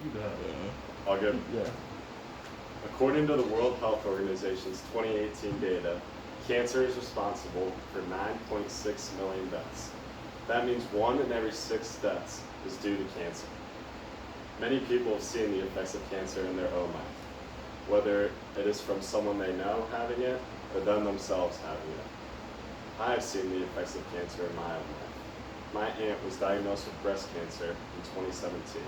You got it. All good? Yeah. According to the World Health Organization's 2018 data, cancer is responsible for 9.6 million deaths. That means 1 in every 6 deaths is due to cancer. Many people have seen the effects of cancer in their own life, whether it is from someone they know having it or them themselves having it. I have seen the effects of cancer in my own life. My aunt was diagnosed with breast cancer in 2017.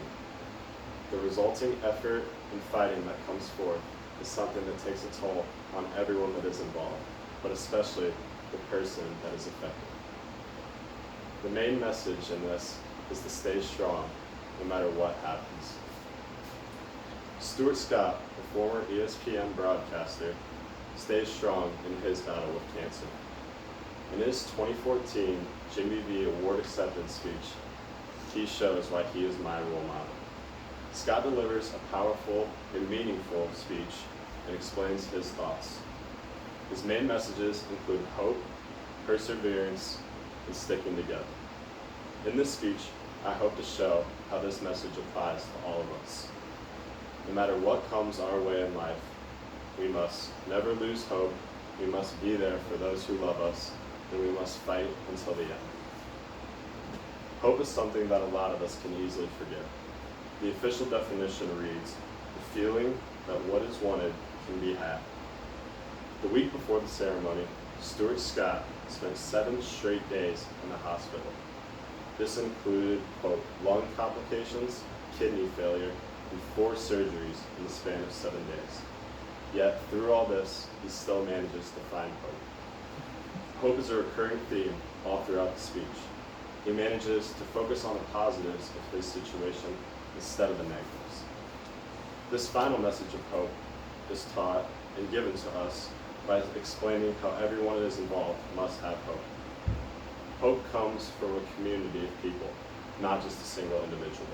The resulting effort and fighting that comes forth is something that takes a toll on everyone that is involved, but especially the person that is affected. The main message in this is to stay strong no matter what happens. Stuart Scott, the former ESPN broadcaster, stays strong in his battle with cancer. In his 2014 Jimmy V Award acceptance speech, he shows why he is my role model. Scott delivers a powerful and meaningful speech and explains his thoughts. His main messages include hope, perseverance, and sticking together. In this speech, I hope to show how this message applies to all of us. No matter what comes our way in life, we must never lose hope, we must be there for those who love us, and we must fight until the end. Hope is something that a lot of us can easily forget. The official definition reads, the feeling that what is wanted can be had. The week before the ceremony, Stuart Scott spent 7 straight days in the hospital. This included, quote, lung complications, kidney failure, and 4 surgeries in the span of 7 days. Yet, through all this, he still manages to find hope. Hope is a recurring theme all throughout the speech. He manages to focus on the positives of his situation instead of the negatives. This final message of hope is taught and given to us by explaining how everyone that is involved must have hope. Hope comes from a community of people, not just a single individual.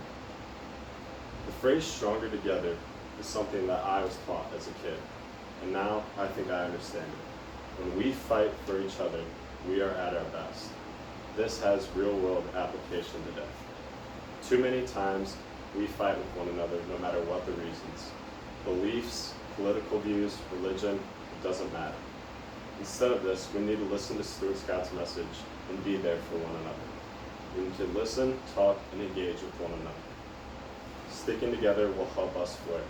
The phrase stronger together is something that I was taught as a kid, and now I think I understand it. When we fight for each other, we are at our best. This has real-world application today. Too many times, we fight with one another no matter what the reasons. Beliefs, political views, religion, it doesn't matter. Instead of this, we need to listen to Stuart Scott's message and be there for one another. We need to listen, talk, and engage with one another. Sticking together will help us flourish.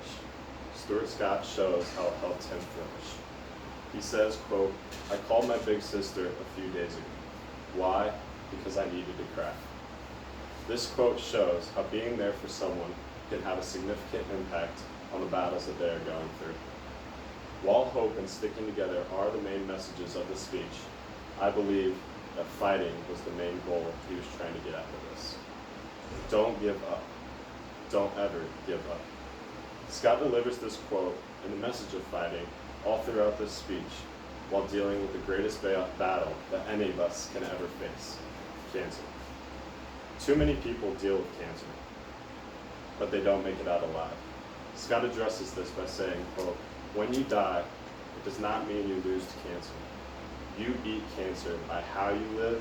Stuart Scott shows how it helped him flourish. He says, quote, I called my big sister a few days ago. Why? Because I needed to cry. This quote shows how being there for someone can have a significant impact on the battles that they are going through. While hope and sticking together are the main messages of the speech, I believe that fighting was the main goal he was trying to get out of this. Don't give up. Don't ever give up. Scott delivers this quote and the message of fighting all throughout this speech while dealing with the greatest battle that any of us can ever face, cancer. Too many people deal with cancer, but they don't make it out alive. Scott addresses this by saying, quote, when you die, it does not mean you lose to cancer. You beat cancer by how you live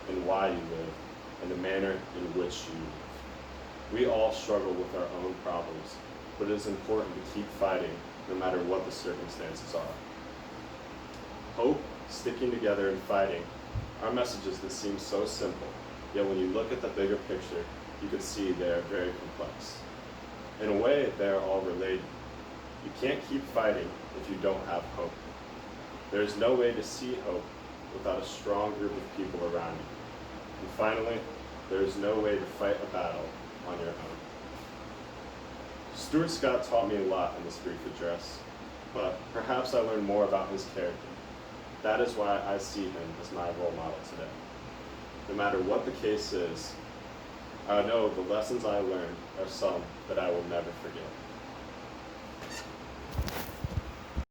and why you live and the manner in which you live. We all struggle with our own problems, but it is important to keep fighting no matter what the circumstances are. Hope, sticking together, and fighting are messages that seem so simple, yet when you look at the bigger picture, you can see they are very complex. In a way, they are all related. You can't keep fighting if you don't have hope. There is no way to see hope without a strong group of people around you. And finally, there is no way to fight a battle on your own. Stuart Scott taught me a lot in this brief address, but perhaps I learned more about his character. That is why I see him as my role model today. No matter what the case is, I know the lessons I learned are some that I will never forget.